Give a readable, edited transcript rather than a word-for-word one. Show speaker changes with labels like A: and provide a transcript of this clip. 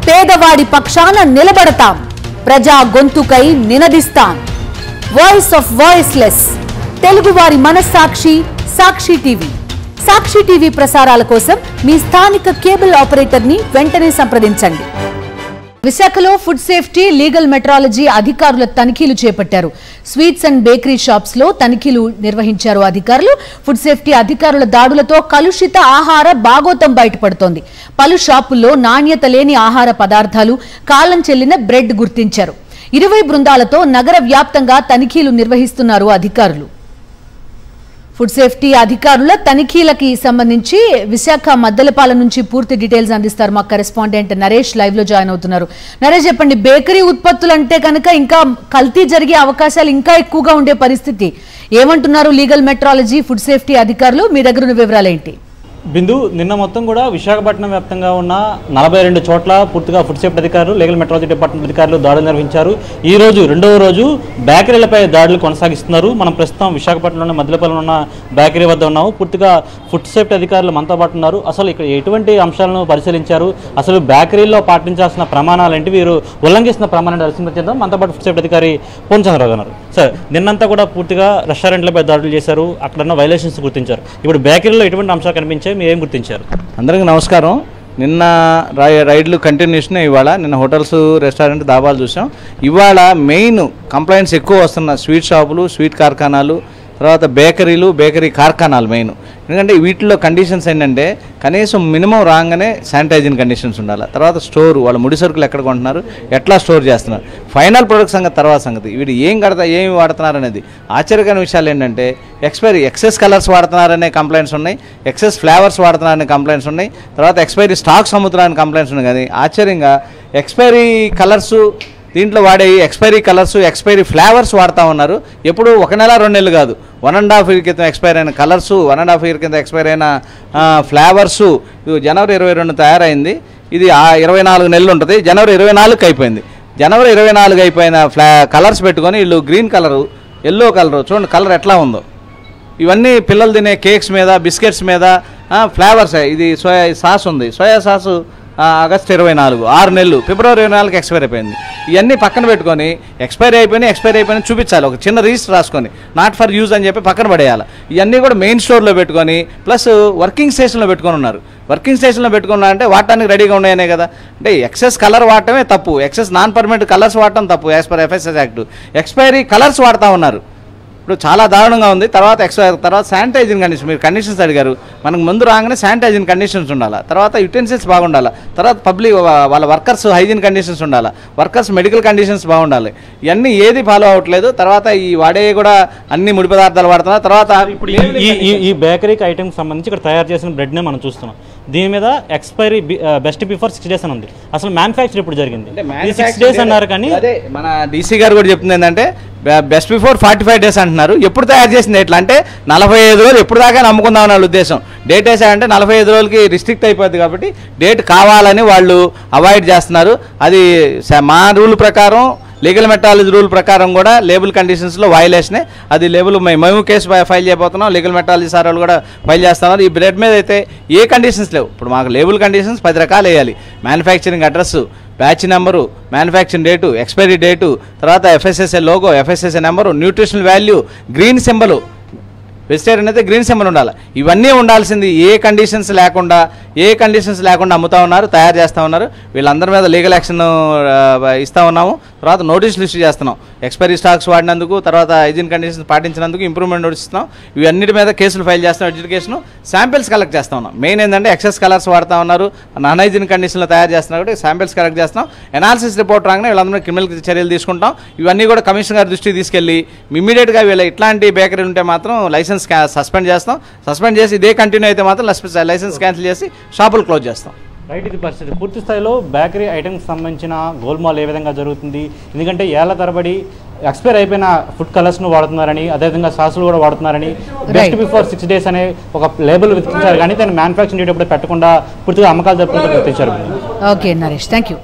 A: పేదవాడి పక్షాన నిలబడతాం, ప్రజా గొంతుకై నినదిస్తాం. వాయిస్ ఆఫ్ వాయిస్లెస్, తెలుగువారి మనస్సాక్షి సాక్షి టీవీ. సాక్షి టీవీ ప్రసారాల కోసం మీ స్థానిక కేబుల్ ఆపరేటర్ ని వెంటనే సంప్రదించండి. విశాఖలో ఫుడ్ సేఫ్టీ లీగల్ మెట్రాలజీ అధికారుల తనిఖీలు చేపట్టారు. స్వీట్స్ అండ్ బేకరీ షాప్స్ లో తనిఖీలు నిర్వహించారు అధికారులు. ఫుడ్ సేఫ్టీ అధికారుల దాడులతో కలుషిత ఆహార బాగోతం బయటపడుతోంది. పలు షాపుల్లో నాణ్యత లేని ఆహార పదార్థాలు, కాలం చెల్లిన బ్రెడ్ గుర్తించారు. 20 బృందాలతో నగర వ్యాప్తంగా తనిఖీలు నిర్వహిస్తున్నారు అధికారులు. ఫుడ్ సేఫ్టీ అధికారుల తనిఖీలకి సంబంధించి విశాఖ మద్దలపాలెం నుంచి పూర్తి డీటెయిల్స్ అందిస్తారు మా కరెస్పాండెంట్ నరేష్. లైవ్ లో జాయిన్ అవుతున్నారు. నరేష్, చెప్పండి, బేకరీ ఉత్పత్తులు అంటే కనుక ఇంకా కల్తీ జరిగే అవకాశాలు ఇంకా ఎక్కువగా ఉండే పరిస్థితి. ఏమంటున్నారు లీగల్ మెట్రాలజీ ఫుడ్ సేఫ్టీ అధికారులు? మీ దగ్గర ఉన్న వివరాలు ఏంటి?
B: బిందు, నిన్న మొత్తం కూడా విశాఖపట్నం వ్యాప్తంగా ఉన్న 42 చోట్ల పూర్తిగా ఫుడ్ సేఫ్టీ అధికారులు, లీగల్ మెట్రాలజీ డిపార్ట్మెంట్ అధికారులు దాడులు నిర్వహించారు. ఈ రోజు రెండవ రోజు బేకరీలపై దాడులు కొనసాగిస్తున్నారు. మనం ప్రస్తుతం విశాఖపట్నంలోని మద్దలపాలెంలో ఉన్న బేకరీ వద్ద ఉన్నాము. పూర్తిగా ఫుడ్ సేఫ్టీ అధికారులు మనతో పాటు ఉన్నారు. అసలు ఇక్కడ ఎటువంటి అంశాలను పరిశీలించారు, అసలు బేకరీల్లో పాటించాల్సిన ప్రమాణాలు ఏంటి, వీరు ఉల్లంఘిస్తున్న ప్రమాణాలు పరిశీలించేద్దాం. మనతో పాటు ఫుడ్ సేఫ్టీ అధికారి పూర్ణచంద్రరావు గారు. సార్, నిన్నంతా కూడా పూర్తిగా రెస్టారెంట్లపై దాడులు చేశారు, అక్కడున్న వైలేషన్స్ గుర్తించారు. ఇప్పుడు బేకరీలో ఎటువంటి అంశాలు కనిపించాయి, మీరేం గుర్తించారు?
C: అందరికీ నమస్కారం. నిన్న రైడ్లు కంటిన్యూషన్. ఇవాళ నిన్న హోటల్స్, రెస్టారెంట్, దాబాలు చూసాం. ఇవాళ మెయిన్ కంప్లైంట్స్ ఎక్కువ వస్తున్న స్వీట్ షాపులు, స్వీట్ కార్ఖానాలు, తర్వాత బేకరీలు, బేకరీ కార్ఖానాలు మెయిన్. ఎందుకంటే వీటిలో కండిషన్స్ ఏంటంటే కనీసం మినిమం రాగానే శానిటైజింగ్ కండిషన్స్ ఉండాలి. తర్వాత స్టోర్, వాళ్ళ ముడి సరుకులు ఎక్కడ కొంటున్నారు, ఎట్లా స్టోర్ చేస్తున్నారు, ఫైనల్ ప్రొడక్ట్ సంగతి తర్వాత సంగతి. వీడు ఏమి వాడుతున్నారు అనేది ఆశ్చర్యకరమైన విషయాలు ఏంటంటే ఎక్సెస్ కలర్స్ వాడుతున్నారనే కంప్లైంట్స్ ఉన్నాయి, ఎక్సెస్ ఫ్లేవర్స్ వాడుతున్నారనే కంప్లైంట్స్ ఉన్నాయి, తర్వాత ఎక్స్పైరీ స్టాక్స్ అమ్ముతున్నారనే కంప్లైంట్స్ ఉన్నాయి. కానీ ఆశ్చర్యంగా ఎక్స్పైరీ కలర్సు, దీంట్లో వాడే ఎక్స్పైరీ కలర్స్, ఎక్స్పైరీ ఫ్లేవర్స్ వాడుతూ ఉన్నారు. ఎప్పుడు 1 నెల 2 నెలలు కాదు, 1.5 year క్రితం ఎక్స్పైర్ అయిన కలర్సు, 1.5 year కింద ఎక్స్పైర్ అయిన ఫ్లేవర్సు. ఇది జనవరి 22 తయారైంది. ఇది 24 నెలలు ఉంటుంది. జనవరి 24కి అయిపోయింది. జనవరి 24 అయిపోయిన కలర్స్ పెట్టుకొని వీళ్ళు గ్రీన్ కలరు, ఎల్లో కలరు, చూడండి కలర్ ఎట్లా ఉందో. ఇవన్నీ పిల్లలు తినే కేక్స్ మీద, బిస్కెట్స్ మీద ఫ్లేవర్స్. ఇది సోయా సాస్ ఉంది, సోయా సాసు ఆగస్టు 24, 6 నెలలు, ఫిబ్రవరి 24కి ఎక్స్పైర్ అయిపోయింది. ఇవన్నీ పక్కన పెట్టుకొని ఎక్స్పైరీ అయిపోయినాయి చూపించాలి. ఒక చిన్న రిజిస్టర్ రాసుకొని నాట్ ఫర్ యూజ్ అని చెప్పి పక్కన పడేయాలి. ఇవన్నీ కూడా మెయిన్ స్టోర్లో పెట్టుకొని ప్లస్ వర్కింగ్ స్టేషన్లో పెట్టుకొని ఉన్నారు. వర్కింగ్ స్టేషన్లో పెట్టుకున్నారంటే వాడటానికి రెడీగా ఉన్నాయనే కదా. అంటే ఎక్సెస్ కలర్ వాడటమే తప్పు, ఎక్సెస్ నాన్ పర్మనెంట్ కలర్స్ వాడటం తప్పు as per FSS act. Expiry colours వాడుతూ ఉన్నారు. ఇప్పుడు చాలా దారుణంగా ఉంది. తర్వాత శానిటైజింగ్ కండిషన్, మీరు కండిషన్స్ అడిగారు. మనకు ముందు రాగానే శానిటైజింగ్ కండిషన్స్ ఉండాలి, తర్వాత యుటెన్సిల్స్ బాగుండాలి, తర్వాత పబ్లిక్ వాళ్ళ వర్కర్స్ హైజీన్ కండిషన్స్ ఉండాలి, వర్కర్స్ మెడికల్ కండిషన్స్ బాగుండాలి. ఇవన్నీ ఏది ఫాలో అవ్వట్లేదు. తర్వాత ఈ వాడే కూడా అన్ని ముడి పదార్థాలు వాడుతున్నారు. తర్వాత
B: ఇప్పుడు ఈ బేకరీకి ఐటమ్కి సంబంధించి ఇక్కడ తయారు చేసిన బ్రెడ్నే మనం చూస్తున్నాం. దీని మీద ఎక్స్పైరీ బెస్ట్ బిఫోర్ 6 days అని ఉంది. అసలు మ్యానుఫ్యాక్చర్ ఇప్పుడు జరిగింది 6 days అన్నారు. కానీ
C: అదే మన DC గారు కూడా చెప్తుంది ఏంటంటే బెస్ట్ బిఫోర్ 45 days అంటున్నారు. ఎప్పుడు తయారు చేసింది ఎట్లా అంటే 45 రోజులు ఎప్పుడు దాకా నమ్ముకుందామని వాళ్ళ ఉద్దేశం. డేట్ వేసారంటే 45 రోజులకి రిస్ట్రిక్ట్ అయిపోద్ది కాబట్టి డేట్ కావాలని వాళ్ళు అవాయిడ్ చేస్తున్నారు. అది మా రూల్ ప్రకారం, లీగల్ మెట్రాలజీ రూల్ ప్రకారం కూడా లేబుల్ కండిషన్స్లో వైలేషనే. అది లేబుల్ మేము కేసు ఫైల్ చేయబోతున్నాం. లీగల్ మెట్రాలజీ సార్ వాళ్ళు కూడా ఫైల్ చేస్తున్నారు. ఈ బ్రెడ్ మీద అయితే ఏ కండిషన్స్ లేవు. ఇప్పుడు మాకు లేబుల్ కండిషన్స్ 10 రకాలు వేయాలి. Manufacturing address, batch number, manufacturing date, expiry date, తర్వాత FSSA logo, FSSA number, nutritional value, green symbol. Vegetarian అయితే గ్రీన్ సింబల్ ఉండాలి. ఇవన్నీ ఉండాల్సింది. ఏ కండిషన్స్ లేకుండా అమ్ముతా ఉన్నారు, తయారు చేస్తూ ఉన్నారు. వీళ్ళందరి మీద లీగల్ యాక్షన్ ఇస్తూ ఉన్నాము. తర్వాత నోటీసులు ఇష్యూ చేస్తున్నాం. ఎక్స్పైరీ స్టాక్స్ వాడినందుకు, తర్వాత హైజీన్ కండిషన్స్ పాటించినందుకు ఇంప్రూవ్మెంట్ నోటీస్ ఇస్తున్నాం. ఇవన్నిటి మీద కేసులు ఫైల్ చేస్తున్నాం. ఎడ్యుకేషన్ శాంపిల్స్ కలెక్ట్ చేస్తూ ఉన్నాం. మెయిన్ ఏంటంటే ఎక్సెస్ కలర్స్ వాడుతూ ఉన్నారు, నాన్ హైజీన్ కండిషన్లో తయారు చేస్తున్నారు కాబట్టి శాంపిల్స్ కలెక్ట్ చేస్తున్నాం. ఎనాలిసిస్ రిపోర్ట్ రాగానే వీళ్ళందరూ క్రిమినల్ చర్యలు తీసుకుంటాం. ఇవన్నీ కూడా కమిషనర్ గారి దృష్టికి తీసుకెళ్ళి ఇమ్మీడియట్గా వీళ్ళ ఇట్లాంటి బేకరీలు ఉంటే మాత్రం లైసెన్స్ సస్పెండ్ చేస్తాం. సస్పెండ్ చేసి ఇదే కంటిన్యూ అయితే మాత్రం లైసెన్స్ క్యాన్సిల్ చేసి షాపులు క్లోజ్ చేస్తాం.
B: రైట్, ఇది పరిస్థితి. పూర్తి స్థాయిలో బేకరీ ఐటమ్కి సంబంధించిన గోల్మాల్ ఏ విధంగా జరుగుతుంది, ఎందుకంటే ఏళ్ల తరబడి ఎక్స్పైర్ అయిపోయిన ఫుడ్ కలర్స్ను వాడుతున్నారని, అదేవిధంగా సాసులు కూడా వాడుతున్నారని బెస్ట్ బిఫోర్ 6 days అనే ఒక లేబుల్ విధించారు. కానీ దాన్ని మ్యానుఫ్యాక్చరింగ్ డేట్ ఎప్పుడు పెట్టకుండా పూర్తిగా అమ్మకాలు జరుపుకుంటూ గుర్తించారు.
A: Okay Naresh, thank you.